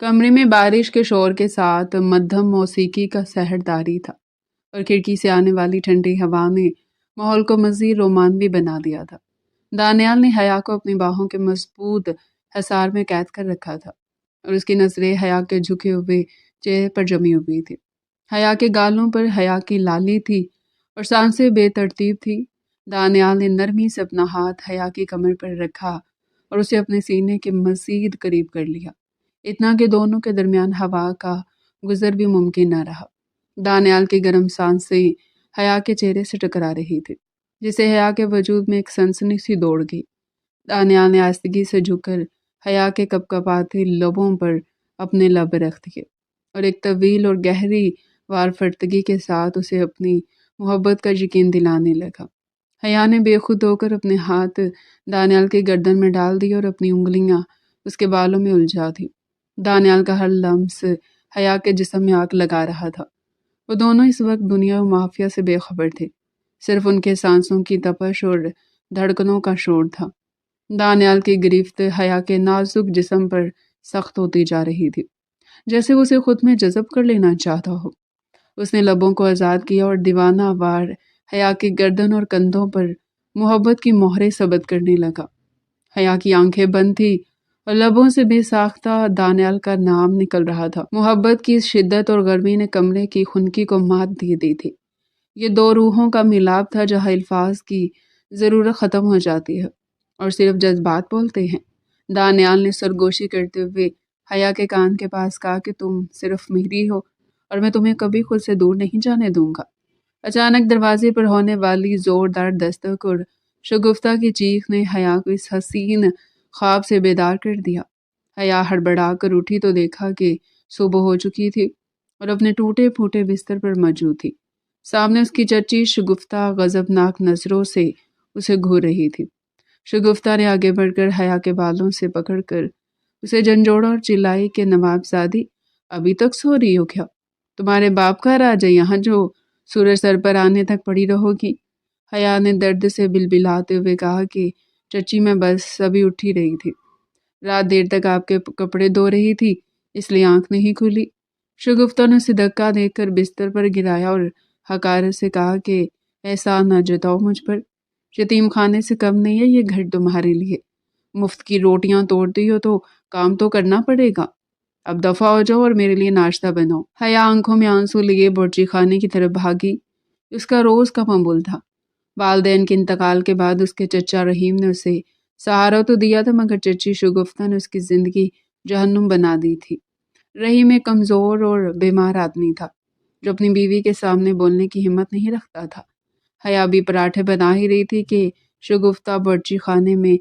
کمرے میں بارش کے شور کے ساتھ مدھم موسیقی کا سحر طاری تھا اور کھڑکی سے آنے والی ٹھنڈی ہوا نے ماحول کو مزید رومانوی بنا دیا تھا۔ دانیال نے حیا کو اپنی باہوں کے مضبوط حصار میں قید کر رکھا تھا اور اس کی نظریں حیا کے جھکے ہوئے چہرے پر جمی ہوئی تھی۔ حیا کے گالوں پر حیا کی لالی تھی اور سانسیں بے ترتیب تھی۔ دانیال نے نرمی سے اپنا ہاتھ حیا کی کمر پر رکھا اور اسے اپنے سینے کے مزید قریب کر لیا، اتنا کہ دونوں کے درمیان ہوا کا گزر بھی ممکن نہ رہا۔ دانیال کی گرم سانسیں حیا کے چہرے سے ٹکرا رہی تھی، جسے حیا کے وجود میں ایک سنسنی سی دوڑ گئی۔ دانیال نے آہستگی سے جھک کر حیا کے کپکپاتے لبوں پر اپنے لب رکھ دیے اور ایک طویل اور گہری وارفتگی کے ساتھ اسے اپنی محبت کا یقین دلانے لگا۔ حیا نے بے خود ہو کر اپنے ہاتھ دانیال کی گردن میں ڈال دی اور اپنی انگلیاں اس کے بالوں میں الجھا دی۔ دانیال کا ہر لمس حیا کے جسم میں آگ لگا رہا تھا۔ وہ دونوں اس وقت دنیا و مافیا سے بے خبر تھے، صرف ان کے سانسوں کی تپش اور دھڑکنوں کا شور تھا۔ دانیال کی گرفت حیا کے نازک جسم پر سخت ہوتی جا رہی تھی، جیسے وہ اسے خود میں جذب کر لینا چاہتا ہو۔ اس نے لبوں کو آزاد کیا اور دیوانہ وار حیا کی گردن اور کندھوں پر محبت کی مہریں ثبت کرنے لگا۔ حیا کی آنکھیں بند تھی اور لبوں سے بے ساختہ دانیال کا نام نکل رہا تھا۔ محبت کی اس شدت اور گرمی نے کمرے کی خنکی کو مات دے دی تھی۔ یہ دو روحوں کا ملاپ تھا جہاں الفاظ کی ضرورت ختم ہو جاتی ہے اور صرف جذبات بولتے ہیں۔ دانیال نے سرگوشی کرتے ہوئے حیا کے کان کے پاس کہا کہ تم صرف میری ہو اور میں تمہیں کبھی خود سے دور نہیں جانے دوں گا۔ اچانک دروازے پر ہونے والی زوردار دستک اور شگفتہ کی چیخ نے حیا کو اس حسین خواب سے بیدار کر دیا۔ حیا ہڑبڑا کر اٹھی تو دیکھا کہ صبح ہو چکی تھی اور اپنے ٹوٹے پھوٹے بستر پر موجود تھی۔ سامنے اس کی چچی شگفتہ غضبناک نظروں سے اسے گھور رہی تھی۔ شگفتہ نے آگے بڑھ کر حیا کے بالوں سے پکڑ کر اسے جھنجھوڑا اور چلائی کہ نواب زادی، ابھی تک سو رہی ہو کیا؟ تمہارے باپ کا راج ہے یہاں جو سورج سر پر آنے تک پڑی رہو گی؟ حیا نے درد سے بلبلاتے ہوئے کہا کہ چچی میں بس ابھی اٹھ ہی رہی تھی، رات دیر تک آپ کے کپڑے دھو رہی تھی اس لیے آنکھ نہیں کھلی۔ شگفتہ نے اسے دھکا دے کر بستر پر گرایا اور حقارت سے کہا کہ احسان نہ جتاؤ مجھ پر، یتیم خانے سے کم نہیں ہے یہ گھر تمہارے لیے، مفت کی روٹیاں توڑتی ہو تو کام تو کرنا پڑے گا، اب دفع ہو جاؤ اور میرے لیے ناشتہ بناؤ۔ حیا آنکھوں میں آنسو لیے بورچی خانے کی طرف بھاگی۔ اس کا روز کا معمول تھا۔ والدین کے انتقال کے بعد اس کے چچا رحیم نے اسے سہارا تو دیا تھا، مگر چچی شگفتہ نے اس کی زندگی جہنم بنا دی تھی۔ رحیم ایک کمزور اور بیمار آدمی تھا جو اپنی بیوی کے سامنے بولنے کی ہمت نہیں رکھتا تھا۔ حیا بھی پراٹھے بنا ہی رہی تھی کہ شگفتہ بورچی خانے میں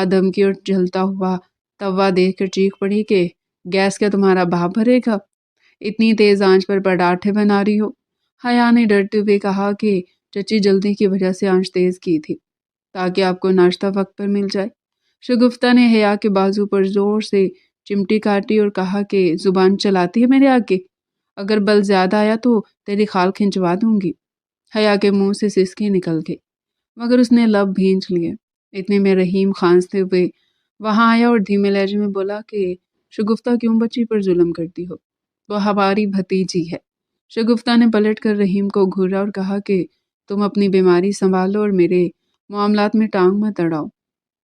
دھمکی اور جلتا ہوا توا دیکھ کر چیخ پڑی کہ گیس کیا تمہارا باپ بھرے گا؟ اتنی تیز آنچ پر پراٹھے بنا رہی ہو؟ حیا نے ڈرتے ہوئے کہا کہ چچی جلدی کی وجہ سے آنچ تیز کی تھی تاکہ آپ کو ناشتہ وقت پر مل جائے۔ شگفتہ نے حیا کے بازو پر زور سے چمٹی کاٹی اور کہا کہ زبان چلاتی ہے میرے آگے، اگر بل زیادہ آیا تو تیری خال کھنچوا دوں گی۔ حیا کے منہ سے سسکی نکل گئی مگر اس نے لب بھینچ لیے۔ اتنے میں رحیم کھانستے ہوئے وہاں آیا اور دھیمے لہجے میں بولا کہ شگفتہ کیوں بچی پر ظلم کرتی ہو؟ وہ ہماری بھتیجی ہے۔ شگفتہ نے پلٹ کر رحیم کو گھورا اور کہا کہ تم اپنی بیماری سنبھالو اور میرے معاملات میں ٹانگ مت اڑاؤ۔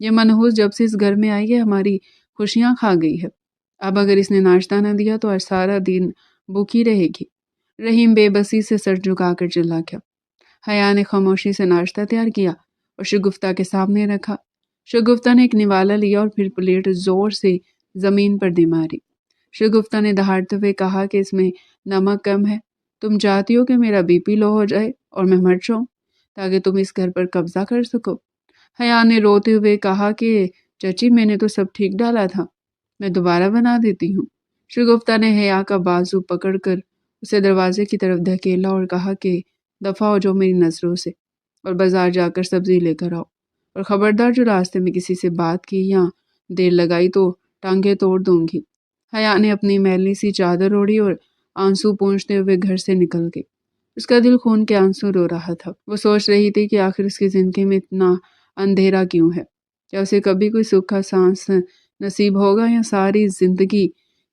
یہ منحوس جب سے اس گھر میں آئی ہے ہماری خوشیاں کھا گئی ہے، اب اگر اس نے ناشتہ نہ دیا تو آج سارا دن بھوکی رہے گی۔ رحیم بے بسی سے سر جھکا کر چلا گیا۔ حیا نے خاموشی سے ناشتہ تیار کیا اور شگفتہ کے سامنے رکھا۔ شگفتہ نے ایک نوالا لیا اور پھر پلیٹ زور سے زمین پر دے ماری۔ شگفتہ نے دہاڑتے ہوئے کہا کہ اس میں نمک کم ہے، تم چاہتی ہو کہ میرا بی پی لو ہو جائے اور میں مر جاؤں تاکہ تم اس گھر پر قبضہ کر سکو۔ حیا نے روتے ہوئے کہا کہ چچی میں نے تو سب ٹھیک ڈالا تھا، میں دوبارہ بنا دیتی ہوں۔ شگفتہ نے حیا کا بازو پکڑ کر اسے دروازے کی طرف دھکیلا اور کہا کہ دفع ہو جاؤ میری نظروں سے اور بازار جا کر سبزی لے کر آؤ، اور خبردار جو راستے میں کسی سے بات کی یا دیر لگائی تو ٹانگیں توڑ دوں گی۔ حیا نے اپنی میلی سی چادر اوڑھی اور آنسو پونچھتے ہوئے گھر سے نکل گئی۔ اس کا دل خون کے آنسو رو رہا تھا۔ وہ سوچ رہی تھی کہ آخر اس کی زندگی میں اتنا اندھیرا کیوں ہے؟ کیا اسے کبھی کوئی سکھ کا سانس نصیب ہوگا یا ساری زندگی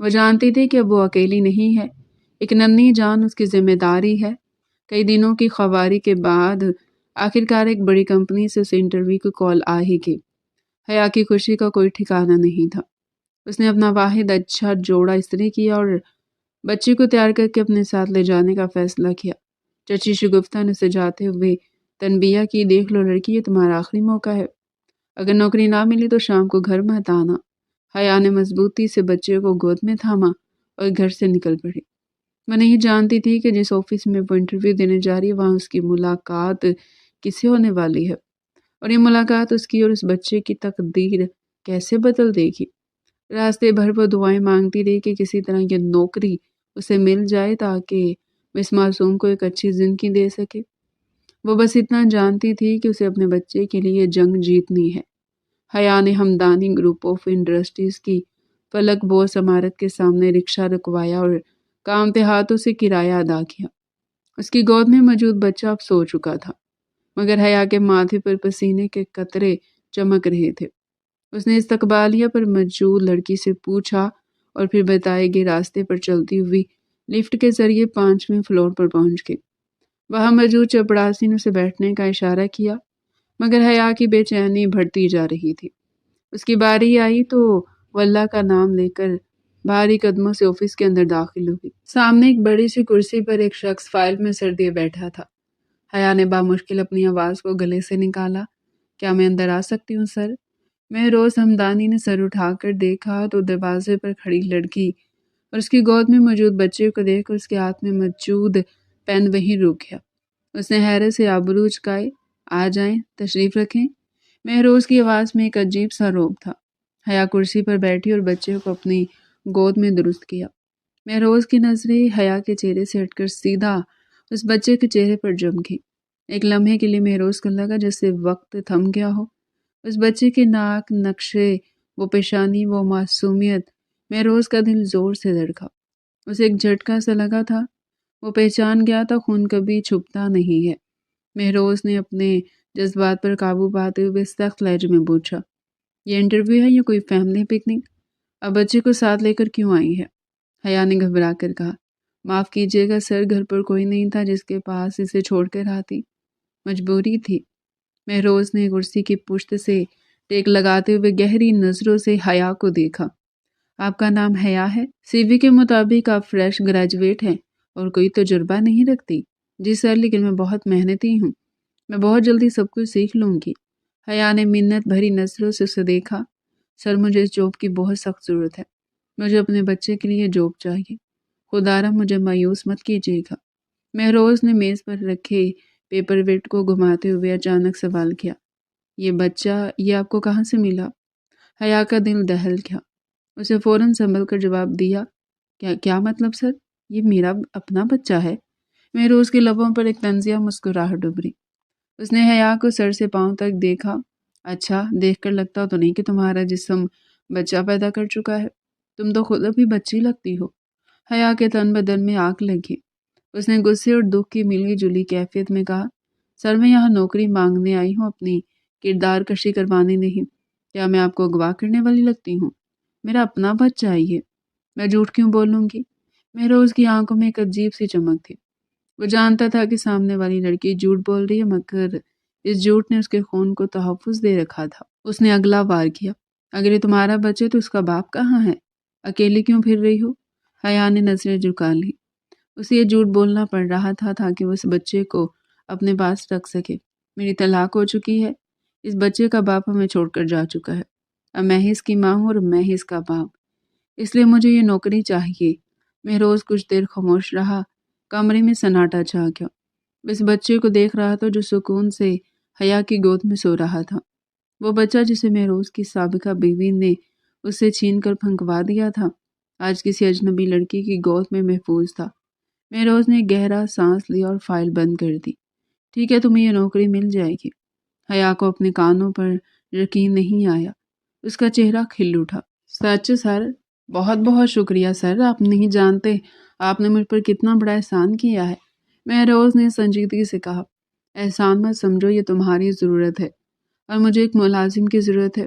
وہ جانتی تھی کہ اب وہ اکیلی نہیں ہے، ایک ننھی جان اس کی ذمہ داری ہے۔ کئی دنوں کی خواری کے بعد آخرکار ایک بڑی کمپنی سے اسے انٹرویو کی کال آ ہی گئی۔ حیا کی خوشی کا کوئی ٹھکانہ نہیں تھا۔ اس نے اپنا واحد اچھا جوڑا استری کیا اور بچی کو تیار کر کے اپنے ساتھ لے جانے کا فیصلہ کیا۔ چچی شگفتہ نے اسے جاتے ہوئے تنبیہ کی، دیکھ لو لڑکی، یہ تمہارا آخری موقع ہے، اگر نوکری نہ ملی تو شام کو گھر مت آنا۔ حیا نے مضبوطی سے بچے کو گود میں تھاما اور گھر سے نکل پڑی۔ وہ نہیں جانتی تھی کہ جس آفس میں وہ انٹرویو دینے جا رہی ہے وہاں اس کی ملاقات کس سے ہونے والی ہے، اور یہ ملاقات اس کی اور اس بچے کی تقدیر کیسے بدل دے گی۔ راستے بھر وہ دعائیں مانگتی رہی کہ کسی طرح یہ نوکری اسے مل جائے تاکہ وہ اس معصوم کو ایک اچھی زندگی دے سکے۔ وہ بس اتنا جانتی تھی کہ اسے اپنے بچے کے لیے جنگ جیتنی ہے۔ حیا نے ہمدانی گروپ آف انڈسٹریز کی فلک بوس عمارت کے سامنے رکشہ رکوایا اور کامتے ہاتھوں سے کرایہ ادا کیا۔ اس کی گود میں موجود بچہ اب سو چکا تھا، مگر حیا کے ماتھے پر پسینے کے قطرے چمک رہے تھے۔ اس نے استقبالیہ پر موجود لڑکی سے پوچھا اور پھر بتائے گئے راستے پر چلتی ہوئی لفٹ کے ذریعے 5ویں فلور پر پہنچ گئی۔ وہاں موجود چپڑاسی نے اسے بیٹھنے کا اشارہ کیا، مگر حیا کی بے چینی بڑھتی جا رہی تھی۔ اس کی باری آئی تو وہ اللہ کا نام لے کر بھاری قدموں سے آفس کے اندر داخل ہوئی۔ سامنے ایک بڑی سی کرسی پر ایک شخص فائل میں سر دیے بیٹھا تھا۔ حیا نے بامشکل اپنی آواز کو گلے سے نکالا، کیا میں اندر آ سکتی ہوں سر؟ مہروز ہمدانی نے سر اٹھا کر دیکھا تو دروازے پر کھڑی لڑکی اور اس کی گود میں موجود بچے کو دیکھ کر اس کے ہاتھ میں موجود پین وہیں رک گیا۔ اس نے حیرت سے آبرو چکائے، آ جائیں، تشریف رکھیں۔ مہروز کی آواز میں ایک عجیب سا روب تھا۔ حیا کرسی پر بیٹھی اور بچے کو اپنی گود میں درست کیا۔ مہروز کی نظریں حیا کے چہرے سے ہٹ کر سیدھا اس بچے کے چہرے پر جم گئی۔ ایک لمحے کے لیے مہروز کو لگا جیسے وقت تھم گیا ہو۔ اس بچے کے ناک نقشے، وہ پیشانی، وہ معصومیت، مہروز کا دل زور سے دھڑکا۔ اسے ایک جھٹکا سا لگا تھا، وہ پہچان گیا تھا خون کبھی چھپتا نہیں ہے۔ مہروز نے اپنے جذبات پر قابو پاتے ہوئے سخت لہجے میں پوچھا، یہ انٹرویو ہے یا کوئی فیملی پکنک؟ اب بچے کو ساتھ لے کر کیوں آئی ہے؟ حیا نے گھبرا کر کہا، معاف کیجیے گا سر، گھر پر کوئی نہیں تھا جس کے پاس اسے چھوڑ کر آتی، مجبوری تھی۔ مہروز نے کرسی کی پشت سے ٹیک لگاتے ہوئے گہری نظروں سے حیا کو دیکھا۔ آپ کا نام حیا ہے؟ سی وی کے مطابق آپ فریش گریجویٹ ہیں اور کوئی تجربہ نہیں رکھتی۔ جی سر، لیکن میں بہت محنتی ہوں، میں بہت جلدی سب کچھ سیکھ لوں گی۔ حیا نے منت بھری نظروں سے اسے دیکھا۔ سر، مجھے اس جاب کی بہت سخت ضرورت ہے، مجھے اپنے بچے کے لیے جاب چاہیے، خدا را مجھے مایوس مت کیجیے گا۔ مہروز نے میز پر رکھے پیپر ویٹ کو گھماتے ہوئے اچانک سوال کیا، یہ بچہ یہ آپ کو کہاں سے ملا؟ حیا کا دل دہل گیا۔ اسے فوراً سنبھل کر جواب دیا، کیا مطلب سر؟ یہ میرا اپنا بچہ ہے۔ مہروز کے لبوں پر ایک طنزیہ مسکراہٹ ابھری۔ اس نے حیا کو سر سے پاؤں تک دیکھا۔ اچھا، دیکھ کر لگتا تو نہیں کہ تمہارا جسم بچہ پیدا کر چکا ہے، تم تو خود ابھی بچی لگتی ہو۔ حیا کے تن بدن میں آگ لگی۔ اس نے غصے اور دکھ کی ملی جلی کیفیت میں کہا، سر میں یہاں نوکری مانگنے آئی ہوں، اپنی کردار کشی کروانے نہیں۔ کیا میں آپ کو اغوا کرنے والی لگتی ہوں؟ میرا اپنا بچہ چاہیے، میں جھوٹ کیوں بولوں گی؟ مہروز کی آنکھوں میں ایک عجیب سی چمک تھی۔ وہ جانتا تھا کہ سامنے والی لڑکی جھوٹ بول رہی ہے، مگر اس جھوٹ نے اس کے خون کو تحفظ دے رکھا تھا۔ اس نے اگلا وار کیا، اگر یہ تمہارا بچہ تو اس کا باپ کہاں ہے؟ اکیلی کیوں پھر رہی ہو؟ حیا نے نظریں جھکا لی۔ اسے یہ جھوٹ بولنا پڑ رہا تھا تاکہ وہ اس بچے کو اپنے پاس رکھ سکے۔ میری طلاق ہو چکی ہے، اس بچے کا باپ ہمیں چھوڑ کر جا چکا ہے، اب میں ہی اس کی ماں ہوں اور میں ہی اس کا باپ، اس لیے مجھے یہ نوکری چاہیے۔ مہروز کچھ دیر خاموش رہا۔ کمرے میں سناٹا چھا گیا۔ اس بچے کو دیکھ رہا تھا جو سکون سے حیا کی گود میں سو رہا تھا۔ وہ بچہ جسے مہروز کی سابقہ بیوی نے اس سے چھین کر پھنکوا دیا تھا، آج کسی اجنبی لڑکی کی گود میں محفوظ تھا۔ مہروز نے گہرا سانس لیا اور فائل بند کر دی۔ ٹھیک ہے، تمہیں یہ نوکری مل جائے گی۔ حیا کو اپنے کانوں پر یقین نہیں آیا۔ اس کا چہرہ کھل اٹھا۔ سچ سر، بہت بہت شکریہ سر، آپ نہیں جانتے آپ نے مجھ پر کتنا بڑا احسان کیا ہے۔ مہروز نے سنجیدگی سے کہا، احسان مت سمجھو، یہ تمہاری ضرورت ہے اور مجھے ایک ملازم کی ضرورت ہے۔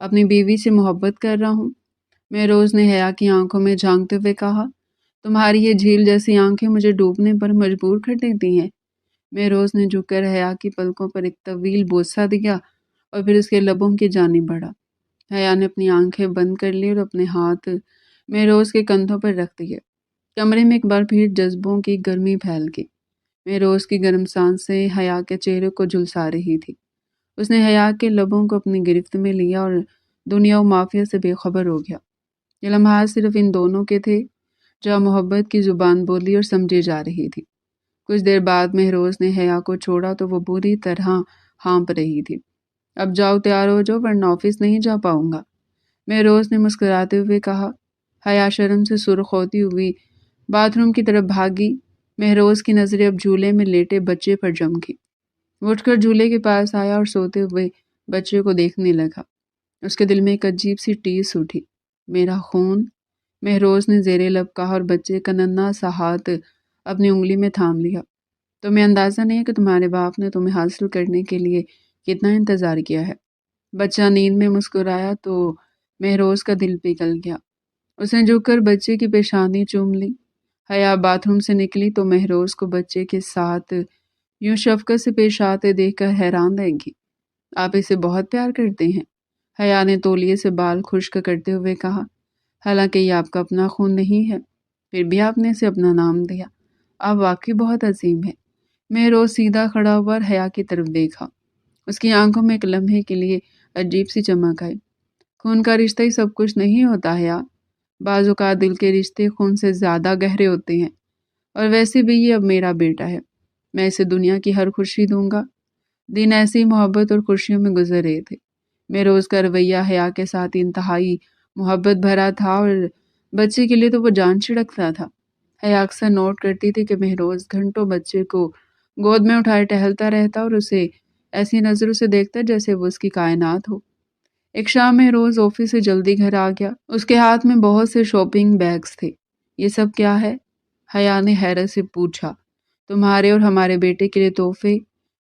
اپنی بیوی سے محبت کر رہا ہوں۔ مہروز نے حیا کی آنکھوں میں جھانکتے ہوئے کہا، تمہاری یہ جھیل جیسی آنکھیں مجھے ڈوبنے پر مجبور کر دیتی ہیں۔ مہروز نے جھک کر حیا کی پلکوں پر ایک طویل بوسہ دیا اور پھر اس کے لبوں کی جانب بڑھا۔ حیا نے اپنی آنکھیں بند کر لی اور اپنے ہاتھ مہروز کے کندھوں پر رکھ دیے۔ کمرے میں ایک بار پھر جذبوں کی گرمی پھیل گئی۔ مہروز کی گرم سانسیں حیا کے چہرے کو جھلسا رہی تھی۔ اس نے حیا کے لبوں کو اپنی گرفت میں لیا اور دنیا و مافیا سے بے خبر ہو گیا۔ یہ لمحات صرف ان دونوں کے تھے، جہاں محبت کی زبان بولی اور سمجھی جا رہی تھی۔ کچھ دیر بعد مہروز نے حیا کو چھوڑا تو وہ بری طرح ہانپ رہی تھی۔ اب جاؤ، تیار ہو جاؤ ورنہ آفس نہیں جا پاؤں گا، مہروز نے مسکراتے ہوئے کہا۔ حیا شرم سے سرخ ہوتی ہوئی باتھ روم کی طرف بھاگی۔ مہروز کی نظریں اب جھولے میں لیٹے بچے پر جم گئی۔ وہ اٹھ کر جھولے کے پاس آیا اور سوتے ہوئے بچے کو دیکھنے لگا۔ اس کے دل میں ایک عجیب سی ٹیس اٹھی۔ میرا خون، مہروز نے زیر لب کہا اور بچے کا ننھا سا ہاتھ اپنی انگلی میں تھام لیا۔ تمہیں اندازہ نہیں ہے کہ تمہارے باپ نے تمہیں حاصل کرنے کے لیے کتنا انتظار کیا ہے۔ بچہ نیند میں مسکرایا تو مہروز کا دل پگھل گیا۔ اس نے جھک کر بچے کی پیشانی چوم لی۔ حیا باتھ روم سے نکلی تو مہروز کو بچے کے ساتھ یوں شفقت سے پیش آتے دیکھ کر حیران رہ گئی۔ آپ اسے بہت پیار کرتے ہیں، حیا نے تولیے سے بال خشک کرتے ہوئے کہا۔ حالانکہ یہ آپ کا اپنا خون نہیں ہے، پھر بھی آپ نے اسے اپنا نام دیا۔ آپ واقعی بہت عظیم ہے۔ مہروز سیدھا کھڑا ہوا اور حیا کی طرف دیکھا۔ اس کی آنکھوں میں ایک لمحے کے لیے عجیب سی چمک آئی۔ خون کا رشتہ ہی سب کچھ نہیں ہوتا حیا، بعض اوقات دل کے رشتے خون سے زیادہ گہرے ہوتے ہیں، اور ویسے بھی یہ اب میرا بیٹا ہے، میں اسے دنیا کی ہر خوشی دوں گا۔ دن ایسی محبت اور خوشیوں میں گزر رہے تھے۔ مہروز کا رویہ حیا کے ساتھ انتہائی محبت بھرا تھا اور بچے کے لیے تو وہ جان چھڑکتا تھا۔ حیا اکثر نوٹ کرتی تھی کہ مہروز گھنٹوں بچے کو گود میں اٹھائے ٹہلتا رہتا اور اسے ایسی نظروں سے دیکھتا جیسے وہ اس کی کائنات ہو۔ ایک شام مہروز آفس سے جلدی گھر آ گیا۔ اس کے ہاتھ میں بہت سے شاپنگ بیگز تھے۔ یہ سب کیا ہے؟ حیا نے حیرت سے پوچھا۔ تمہارے اور ہمارے بیٹے کے لیے تحفے،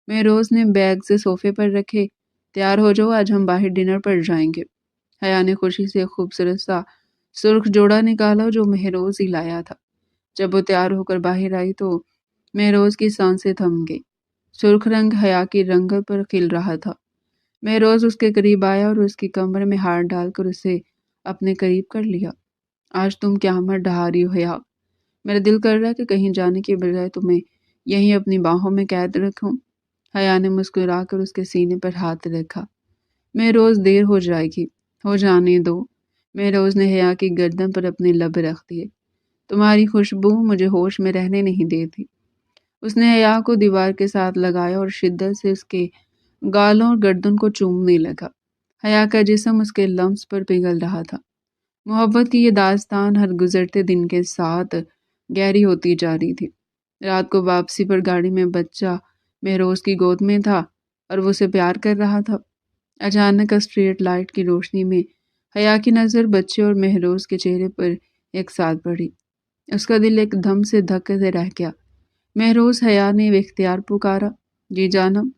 مہروز نے بیگز صوفے پر رکھے۔ تیار ہو جاؤ، آج ہم باہر ڈنر پر جائیں گے۔ حیا نے خوشی سے ایک خوبصورت سا سرخ جوڑا نکالا جو مہروز ہی لایا تھا۔ جب وہ تیار ہو کر باہر آئی تو مہروز کی سانسیں تھم گئی۔ سرخ رنگ حیا کی رنگت پر کھل رہا تھا۔ مہروز اس کے قریب آیا اور اس کی کمر میں ہاتھ ڈال کر اسے اپنے قریب کر لیا۔ آج تم قیامت ڈھا رہی ہو حیا، میرا دل کر رہا ہے کہ کہیں جانے کے بجائے تمہیں یہیں اپنی باہوں میں قید رکھوں۔ حیا نے مسکرا کر اس کے سینے پر ہاتھ رکھا۔ مہروز، دیر ہو جائے گی، ہو جانے دو۔ مہروز نے حیا کی گردن پر اپنے لب رکھ دیے۔ تمہاری خوشبو مجھے ہوش میں رہنے نہیں دیتی۔ اس نے حیا کو دیوار کے ساتھ لگایا اور شدت سے اس کے گالوں اور گردن کو چومنے لگا۔ حیا کا جسم اس کے لمس پر پگھل رہا تھا۔ محبت کی یہ داستان ہر گزرتے دن کے ساتھ گہری ہوتی جا رہی تھی۔ رات کو واپسی پر گاڑی میں بچہ مہروز کی گود میں تھا اور وہ اسے پیار کر رہا تھا۔ اچانک اسٹریٹ لائٹ کی روشنی میں حیا کی نظر بچے اور مہروز کے چہرے پر ایک ساتھ پڑی۔ اس کا دل ایک دم سے دھکتے رہ گیا۔ مہروز، حیا نے بے اختیار پکارا۔ جی جانب،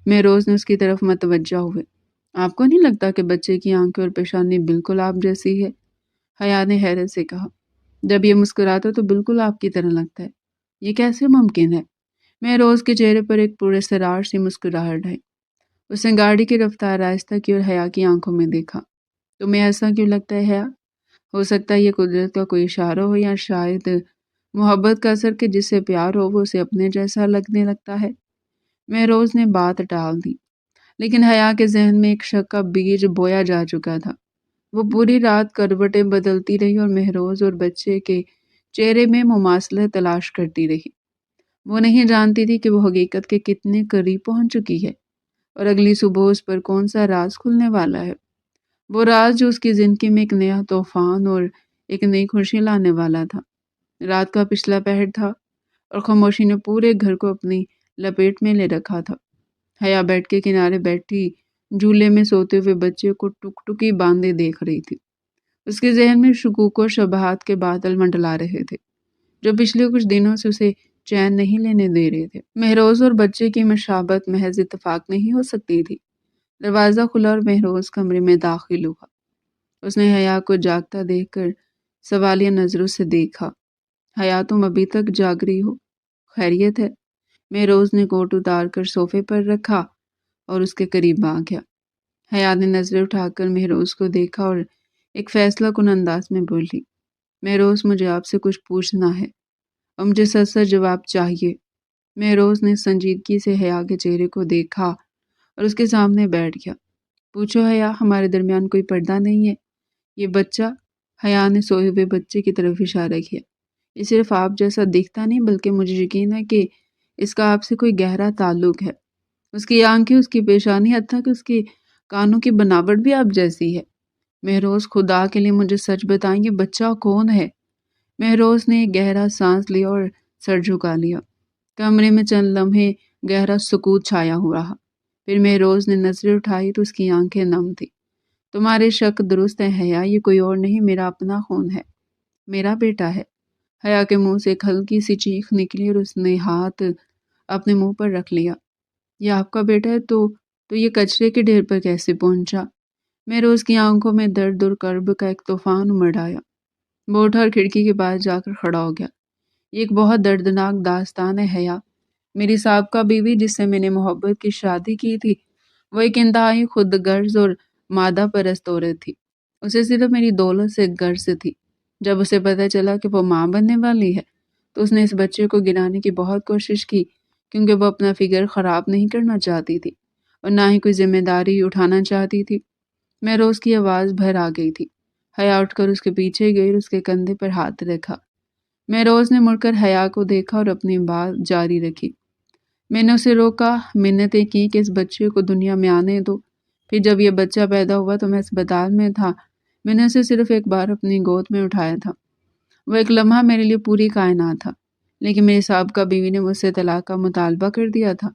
مہروز نے اس کی طرف متوجہ ہوئے۔ آپ کو نہیں لگتا کہ بچے کی آنکھیں اور پیشانی بالکل آپ جیسی ہے؟ حیا نے حیرت سے کہا۔ جب یہ مسکراتا تو بالکل آپ کی طرح لگتا ہے، یہ کیسے ممکن ہے؟ مہروز کے چہرے پر ایک پراسرار سی مسکراہٹ ہے۔ اس نے گاڑی کی رفتار آہستہ کی اور حیا کی آنکھوں میں دیکھا۔ تمہیں ایسا کیوں لگتا ہے حیا؟ ہو سکتا ہے یہ قدرت کا کوئی اشارہ ہو، یا شاید محبت کا اثر کہ جس سے پیار ہو وہ اسے اپنے جیسا لگنے لگتا ہے۔ مہروز نے بات ٹال دی، لیکن حیا کے ذہن میں ایک شک کا بیج بویا جا چکا تھا۔ وہ پوری رات کروٹیں بدلتی رہی اور مہروز اور بچے کے چہرے میں مماثلت تلاش کرتی رہی۔ وہ نہیں جانتی تھی کہ وہ حقیقت کے کتنے قریب پہنچ چکی ہے اور اگلی صبح اس پر کون سا راز کھلنے والا ہے۔ وہ راز جو اس کی زندگی میں ایک نیا طوفان اور ایک نئی خوشی لانے والا تھا۔ رات کا پچھلا پہر تھا اور خاموشی نے پورے گھر کو اپنی لپیٹ میں لے رکھا تھا۔ حیا بیڈ کے کنارے بیٹھی جھولے میں سوتے ہوئے بچے کو ٹک ٹکی باندھے دیکھ رہی تھی۔ اس کے ذہن میں شکوک و شبہات کے بادل منڈلا رہے تھے جو پچھلے کچھ دنوں سے اسے چین نہیں لینے دے رہے تھے۔ مہروز اور بچے کی مشابہت محض اتفاق نہیں ہو سکتی تھی۔ دروازہ کھلا اور مہروز کمرے میں داخل ہوا۔ اس نے حیا کو جاگتا دیکھ کر سوالیہ نظروں سے دیکھا۔ حیا تم ابھی تک جاگ رہی ہو؟ خیریت ہے؟ مہروز نے کوٹ اتار کر صوفے پر رکھا اور اس کے قریب آ گیا۔ حیا نے نظریں اٹھا کر مہروز کو دیکھا اور ایک فیصلہ کن انداز میں بولی، مہروز مجھے آپ سے کچھ پوچھنا ہے اور مجھے سچ سچ جواب چاہیے۔ مہروز نے سنجیدگی سے حیا کے چہرے کو دیکھا اور اس کے سامنے بیٹھ گیا۔ پوچھو حیا، ہمارے درمیان کوئی پردہ نہیں ہے؟ یہ بچہ، حیا نے سوئے ہوئے بچے کی طرف اشارہ کیا، یہ صرف آپ جیسا دکھتا نہیں بلکہ مجھے یقین ہے کہ اس کا آپ سے کوئی گہرا تعلق ہے۔ اس کی آنکھیں، اس کی پیشانی، حتیٰ کہ اس کی کانوں کی بناوٹ بھی آپ جیسی ہے۔ مہروز، خدا کے لیے مجھے سچ بتائیں، یہ بچہ کون ہے؟ مہروز نے ایک گہرا سانس لیا اور سر جھکا لیا۔ کمرے میں چند لمحے گہرا سکوت چھایا ہوا رہا۔ پھر مہروز نے نظریں اٹھائی تو اس کی آنکھیں نم تھی۔ تمہارے شک درست ہے حیا، یہ کوئی اور نہیں، میرا اپنا خون ہے، میرا بیٹا ہے۔ حیا کے منہ سے ایک ہلکی سی چیخ نکلی اور اس نے ہاتھ اپنے منہ پر رکھ لیا۔ یہ آپ کا بیٹا ہے تو یہ کچرے کے ڈھیر پر کیسے پہنچا؟ مہروز کی آنکھوں میں درد اور کرب کا ایک طوفان امڑ آیا۔ وہ اٹھا اور کھڑکی کے پاس جا کر کھڑا ہو گیا۔ یہ ایک بہت دردناک داستان ہے حیا۔ میری سابقہ بیوی جس سے میں نے محبت کی شادی کی تھی، وہ ایک انتہائی خود غرض اور مادہ پرست عورت تھی۔ اسے صرف میری دولت سے غرض تھی۔ جب اسے پتہ چلا کہ وہ ماں بننے والی ہے تو اس نے اس بچے کو گرانے کی بہت کوشش کی، کیونکہ وہ اپنا فکر خراب نہیں کرنا چاہتی تھی اور نہ ہی کوئی ذمہ داری اٹھانا چاہتی تھی۔ مہروز کی آواز بھر آ گئی تھی۔ حیا اٹھ کر اس کے پیچھے گئی اور اس کے کندھے پر ہاتھ رکھا۔ مہروز نے مڑ کر حیا کو دیکھا اور اپنی بات جاری رکھی۔ میں نے اسے روکا، منتیں کی کہ اس بچے کو دنیا میں آنے دو۔ پھر جب یہ بچہ پیدا ہوا تو میں اسپتال میں تھا۔ میں نے اسے صرف ایک بار اپنی گود میں اٹھایا تھا۔ وہ ایک لمحہ میرے لیے پوری کائنات تھا، لیکن میری سابقہ بیوی نے مجھ سے طلاق کا مطالبہ کر دیا تھا۔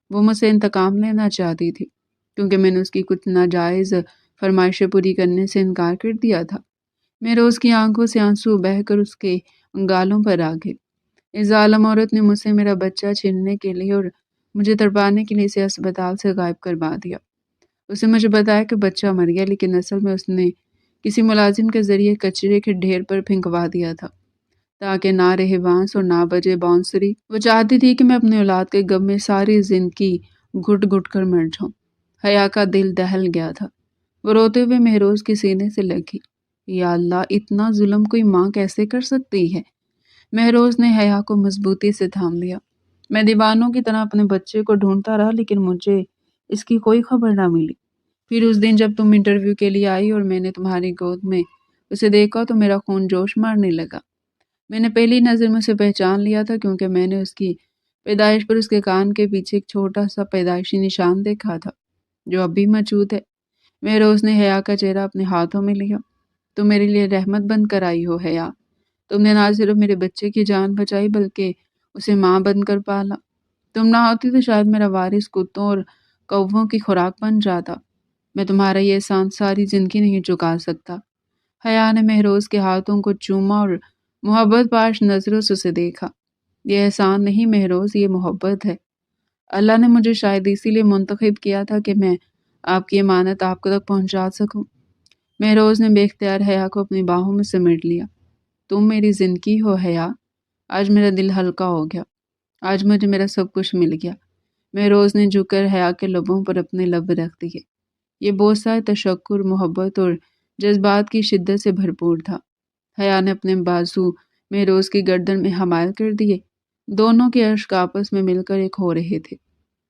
وہ مجھ سے انتقام لینا چاہتی تھی کیونکہ میں نے اس کی کچھ ناجائز فرمائشیں پوری کرنے سے انکار کر دیا تھا۔ مہروز کی آنکھوں سے آنسو بہہ کر اس کے گالوں پر آ گئے۔ اس ظالم عورت نے مجھ سے میرا بچہ چھیننے کے لیے اور مجھے تڑپانے کے لیے اسے اسپتال سے غائب کروا دیا۔ اسے مجھے بتایا کہ بچہ مر گیا، لیکن اصل میں اس نے کسی ملازم کے ذریعے کچرے کے ڈھیر پر پھینکوا دیا تھا تاکہ نہ رہے بانس اور نہ بجے بانسری۔ وہ چاہتی تھی کہ میں اپنی اولاد کے غم میں ساری زندگی گھٹ گھٹ کر مر جاؤں۔ حیا کا دل دہل گیا تھا۔ وہ روتے ہوئے مہروز کے سینے سے لگی۔ یا اللہ، اتنا ظلم کوئی ماں کیسے کر سکتی ہے؟ مہروز نے حیا کو مضبوطی سے تھام لیا۔ میں دیوانوں کی طرح اپنے بچے کو ڈھونڈتا رہا، لیکن مجھے اس کی کوئی خبر نہ ملی۔ پھر اس دن جب تم انٹرویو کے لیے آئی اور میں نے تمہاری گود میں اسے دیکھا تو میرا خون جوش مارنے لگا۔ میں نے پہلی نظر میں اسے پہچان لیا تھا کیونکہ میں نے اس کی پیدائش پر اس کے کان کے پیچھے ایک چھوٹا سا پیدائشی نشان دیکھا تھا جو اب بھی موجود ہے۔ مہروز نے حیا کا چہرہ اپنے ہاتھوں میں لیا۔ تم میرے لیے رحمت بن کر آئی ہو حیا۔ تم نے نہ صرف میرے بچے کی جان بچائی بلکہ اسے ماں بن کر پالا۔ تم نہ ہوتی تو شاید میرا وارث کتوں اور کووں کی خوراک بن جاتا۔ میں تمہارا یہ احسان ساری زندگی نہیں چکا سکتا۔ حیا نے مہروز کے ہاتھوں کو چوما اور محبت پاش نظروں سے اسے دیکھا۔ یہ احسان نہیں مہروز، یہ محبت ہے۔ اللہ نے مجھے شاید اسی لیے منتخب کیا تھا کہ میں آپ کی امانت آپ تک پہنچا سکوں۔ مہروز نے بے اختیار حیا کو اپنی باہوں میں سمیٹ لیا۔ تم میری زندگی ہو حیا۔ آج میرا دل ہلکا ہو گیا۔ آج مجھے میرا سب کچھ مل گیا۔ مہروز نے جھک کر حیا کے لبوں پر اپنے لب رکھ دیے۔ یہ بوسہ تشکر، محبت اور جذبات کی شدت سے بھرپور تھا۔ حیا نے اپنے بازو مہروز کی گردن میں حمائل کر دیے۔ دونوں کے اشک آپس میں مل کر ایک ہو رہے تھے۔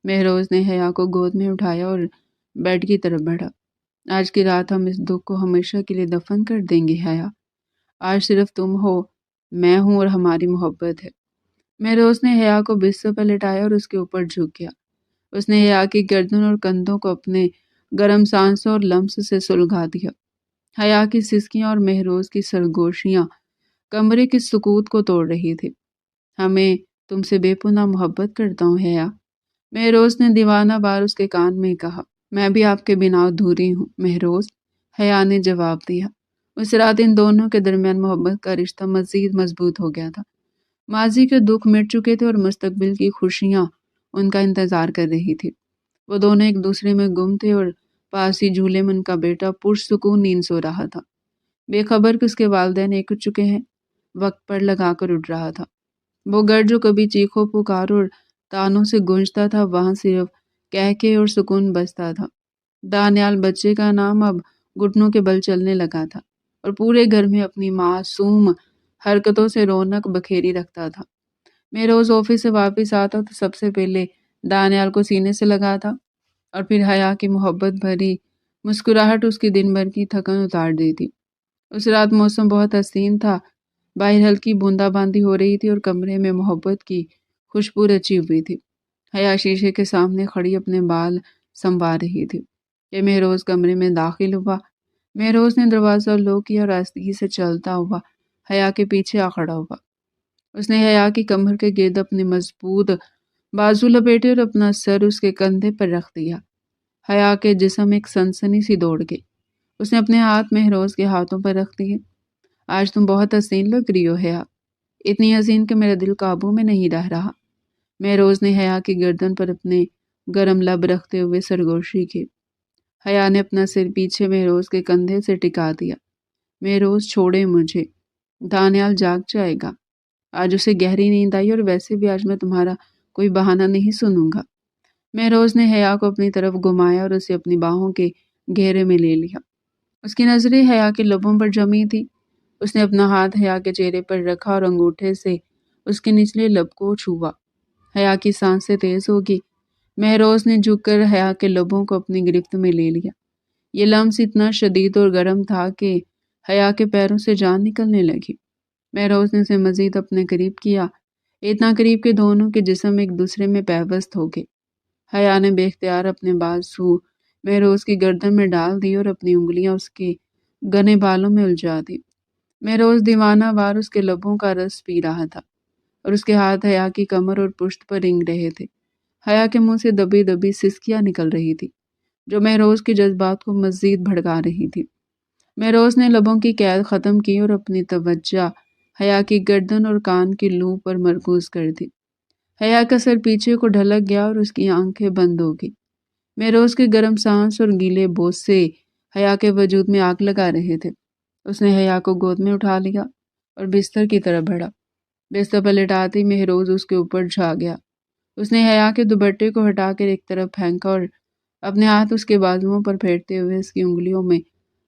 مہروز نے حیا کو گود میں اٹھایا اور بیڈ کی طرف بڑھا۔ آج کی رات ہم اس دکھ کو ہمیشہ کے لیے دفن کر دیں گے حیا۔ آج صرف تم ہو، میں ہوں اور ہماری محبت ہے۔ مہروز نے حیا کو بستر پر لٹایا اور اس کے اوپر جھک گیا۔ اس نے حیا کی گردن اور کندھوں کو اپنے گرم سانسوں اور لمس سے سلگھا دیا۔ حیا کی سسکیاں اور مہروز کی سرگوشیاں کمرے کے سکوت کو توڑ رہی تھی۔ ہمیں تم سے بے پناہ محبت کرتا ہوں حیا، مہروز نے دیوانہ بار اس کے کان میں کہا۔ میں بھی آپ کے بنا ادھوری ہوں مہروز، حیا نے جواب دیا۔ اس رات ان دونوں کے درمیان محبت کا رشتہ مزید مضبوط ہو گیا تھا۔ ماضی کے دکھ مٹ چکے تھے اور مستقبل کی خوشیاں ان کا انتظار کر رہی تھی۔ وہ دونوں ایک دوسرے میں گم تھے اور پاس ہی جھولے میں ان کا بیٹا پرسکون نیند سو رہا تھا، بے خبر کہ اس کے والدین ایک اٹھ چکے ہیں۔ وقت پر لگا کر اٹھ رہا تھا۔ وہ گھر جو کبھی چیخوں پکاروں اور تانوں سے گونجتا تھا، وہاں صرف کہکے اور سکون بستا تھا۔ دانیال بچے کا نام اب گھٹنوں کے بل چلنے لگا تھا اور پورے گھر میں اپنی معصوم حرکتوں سے رونق بکھیری رکھتا تھا۔ مہروز آفس سے واپس آتا تو سب سے پہلے دانیال کو سینے سے لگاتا اور پھر حیا کی محبت بھری مسکراہٹ اس کی دن بھر کی تھکن اتار دیتی۔ اس رات موسم بہت حسین تھا، باہر ہلکی بوندا باندی ہو رہی تھی اور کمرے میں محبت کی خوشبو رچی ہوئی تھی۔ حیا شیشے کے سامنے کھڑی اپنے بال سنوار رہی تھی کہ مہروز کمرے میں داخل ہوا۔ مہروز نے دروازہ لوک کیا اور آہستگی سے چلتا ہوا حیا کے پیچھے آ کھڑا ہوا۔ اس نے حیا کی کمر کے گرد اپنے مضبوط بازو لپیٹے اور اپنا سر اس کے کندھے پر رکھ دیا۔ حیا کے جسم ایک سنسنی سی دوڑ گئی۔ اس نے اپنے ہاتھ مہروز کے ہاتھوں پر رکھ دیے۔ آج تم بہت حسین لگ رہی ہو حیا، اتنی حسین کہ میرا دل قابو میں نہیں رہ رہا۔ مہروز نے حیا کی گردن پر اپنے گرم لب رکھتے ہوئے سرگوشی کی۔ حیا نے اپنا سر پیچھے مہروز کے کندھے سے ٹکا دیا۔ مہروز چھوڑے مجھے، دانیال جاگ جائے گا۔ آج اسے گہری نیند آئی اور ویسے بھی آج میں تمہارا کوئی بہانہ نہیں سنوں گا۔ مہروز نے حیا کو اپنی طرف گھمایا اور اسے اپنی باہوں کے گھیرے میں لے لیا۔ اس کی نظریں حیا کے لبوں پر جمی تھی۔ اس نے اپنا ہاتھ حیا کے چہرے پر رکھا اور انگوٹھے سے اس کے نچلے لب کو چھوا۔ حیا کی سانسیں تیز ہو گئی۔ مہروز نے جھک کر حیا کے لبوں کو اپنی گرفت میں لے لیا۔ یہ لمس اتنا شدید اور گرم تھا کہ حیا کے پیروں سے جان نکلنے لگی۔ مہروز نے اسے مزید اپنے قریب کیا، اتنا قریب کہ دونوں کے جسم ایک دوسرے میں پیوست ہو گئے۔ حیا نے بے اختیار اپنے بازو مہروز کی گردن میں ڈال دی اور اپنی انگلیاں اس کے گھنے بالوں میں الجھا دی۔ مہروز دیوانہ وار اس کے لبوں کا رس پی رہا تھا اور اس کے ہاتھ حیا کی کمر اور پشت پر رنگ رہے تھے۔ حیا کے منہ سے دبی دبی سسکیاں نکل رہی تھی جو مہروز کے جذبات کو مزید بھڑکا رہی تھی۔ مہروز نے لبوں کی قید ختم کی اور اپنی توجہ حیا کی گردن اور کان کی لو پر مرکوز کر دی۔ حیا کا سر پیچھے کو ڈھلک گیا اور اس کی آنکھیں بند ہو گئی۔ مہروز کے گرم سانس اور گیلے بوسے حیا کے وجود میں آگ لگا رہے تھے۔ اس نے حیا کو گود میں اٹھا لیا اور بستر کی طرف بڑھا۔ بستر پر لٹاتے ہی مہروز اس کے اوپر جھا گیا۔ اس نے حیا کے دوپٹے کو ہٹا کر ایک طرف پھینکا اور اپنے ہاتھ اس کے بازوؤں پر پھیرتے ہوئے اس کی انگلیوں میں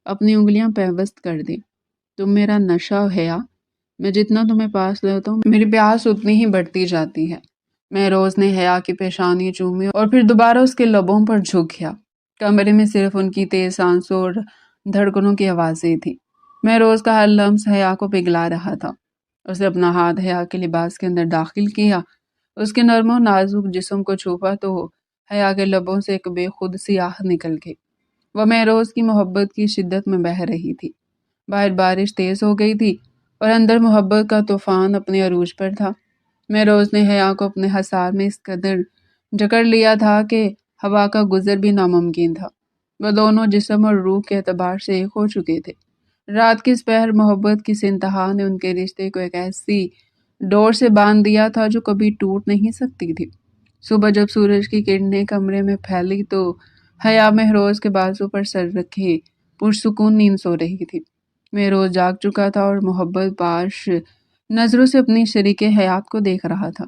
اپنی انگلیاں پیوست کر دی۔ تم میرا نشہ ہو حیا، میں جتنا تمہیں پاس لیتا ہوں میری پیاس اتنی ہی بڑھتی جاتی ہے۔ مہروز نے حیا کی پیشانی چومی اور پھر دوبارہ اس کے لبوں پر جھک گیا۔ کمرے میں صرف ان کی تیز سانسوں اور دھڑکنوں کی آوازیں تھیں۔ مہروز کا ہر لمس حیا کو پگھلا رہا تھا۔ اس نے اپنا ہاتھ حیا کے لباس کے اندر داخل کیا، اس کے نرم و نازک جسم کو چھپا تو حیا کے لبوں سے ایک بے خود سی آہ نکل گئی۔ وہ مہروز کی محبت کی شدت میں بہہ رہی تھی۔ باہر بارش تیز ہو گئی تھی اور اندر محبت کا طوفان اپنے عروج پر تھا۔ مہروز نے حیا کو اپنے حصار میں اس قدر جکڑ لیا تھا کہ ہوا کا گزر بھی ناممکن تھا۔ وہ دونوں جسم اور روح کے اعتبار سے ایک ہو چکے تھے۔ رات کی اس پہر محبت کی انتہا نے ان کے رشتے کو ایک ایسی ڈور سے باندھ دیا تھا جو کبھی ٹوٹ نہیں سکتی تھی۔ صبح جب سورج کی کرنیں کمرے میں پھیلی تو حیا مہروز کے بازو پر سر رکھے پرسکون نیند سو رہی تھی۔ مہروز جاگ چکا تھا اور محبت باش نظروں سے اپنی شریک حیات کو دیکھ رہا تھا۔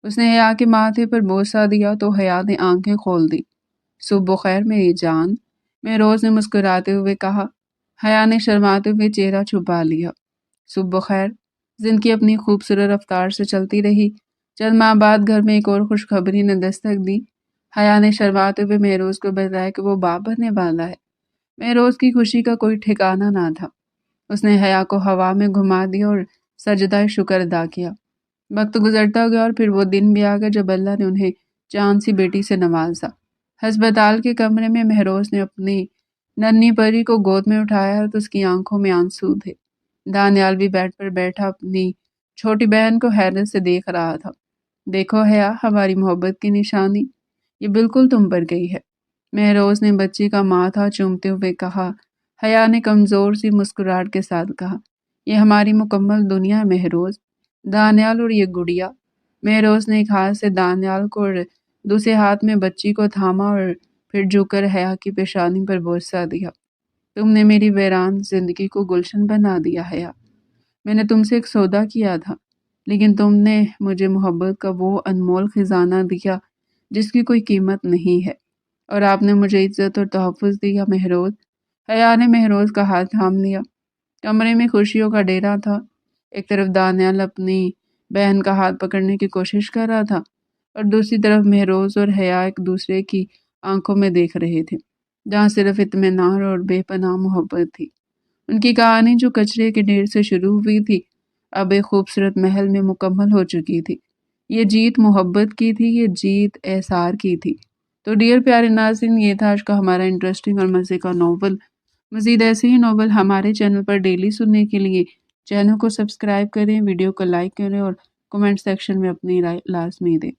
اس نے حیا کے ماتھے پر بوسہ دیا تو حیا نے آنکھیں کھول دی۔ صبح بخیر میری جان، مہروز نے مسکراتے ہوئے کہا۔ حیا نے شرماتے ہوئے چہرہ چھپا لیا۔ صبح بخیر۔ زندگی اپنی خوبصورت رفتار سے چلتی رہی۔ چند ماہ بعد گھر میں ایک اور خوشخبری نے دستک دی۔ حیا نے شرماتے ہوئے مہروز کو بتایا کہ وہ باپ بننے والا ہے۔ مہروز کی خوشی کا کوئی ٹھکانہ نہ تھا۔ اس نے حیا کو ہوا میں گھما دیا اور سجدہ شکر ادا کیا۔ وقت گزرتا گیا اور پھر وہ دن بھی آ گیا جب اللہ نے انہیں چاند سی بیٹی سے نوازا۔ ہسپتال کے کمرے میں مہروز نے اپنی ننھی پری کو گود میں اٹھایا تو اس کی آنکھوں میں آنسو تھے۔ دانیال بھی بیڈ پر بیٹھا اپنی چھوٹی بہن کو حیرت سے دیکھ رہا تھا۔ دیکھو حیا، ہماری محبت کی نشانی، یہ بالکل تم پر گئی ہے، مہروز نے بچی کا ماتھا چومتے ہوئے کہا۔ حیا نے کمزور سی مسکراہٹ کے ساتھ کہا، یہ ہماری مکمل دنیا ہے مہروز، دانیال اور یہ گڑیا۔ مہروز نے ایک ہاتھ سے دانیال کو اور دوسرے ہاتھ میں بچی کو تھاما اور پھر جھک کر حیا کی پیشانی پر بوسہ دیا۔ تم نے میری ویران زندگی کو گلشن بنا دیا حیا۔ میں نے تم سے ایک سودا کیا تھا، لیکن تم نے مجھے محبت کا وہ انمول خزانہ دیا جس کی کوئی قیمت نہیں ہے، اور آپ نے مجھے عزت اور تحفظ دیا مہروز۔ حیا نے مہروز کا ہاتھ تھام لیا۔ کمرے میں خوشیوں کا ڈیرا تھا۔ ایک طرف دانیال اپنی بہن کا ہاتھ پکڑنے کی کوشش کر رہا تھا، اور دوسری طرف مہروز اور حیا ایک دوسرے کی آنکھوں میں دیکھ رہے تھے، جہاں صرف اطمینان اور بے پناہ محبت تھی۔ ان کی کہانی جو کچرے کے ڈھیر سے شروع ہوئی تھی، اب ایک خوبصورت محل میں مکمل ہو چکی تھی۔ یہ جیت محبت کی تھی، یہ جیت احسار کی تھی۔ تو ڈیئر پیارے ناظرین، یہ تھا آج کا ہمارا انٹرسٹنگ اور مزے کا ناول۔ مزید ایسے ہی ناول ہمارے چینل پر ڈیلی سننے کے لیے چینل کو سبسکرائب کریں، ویڈیو کو لائک کریں اور کمنٹ سیکشن میں اپنی رائے لازمی دیں۔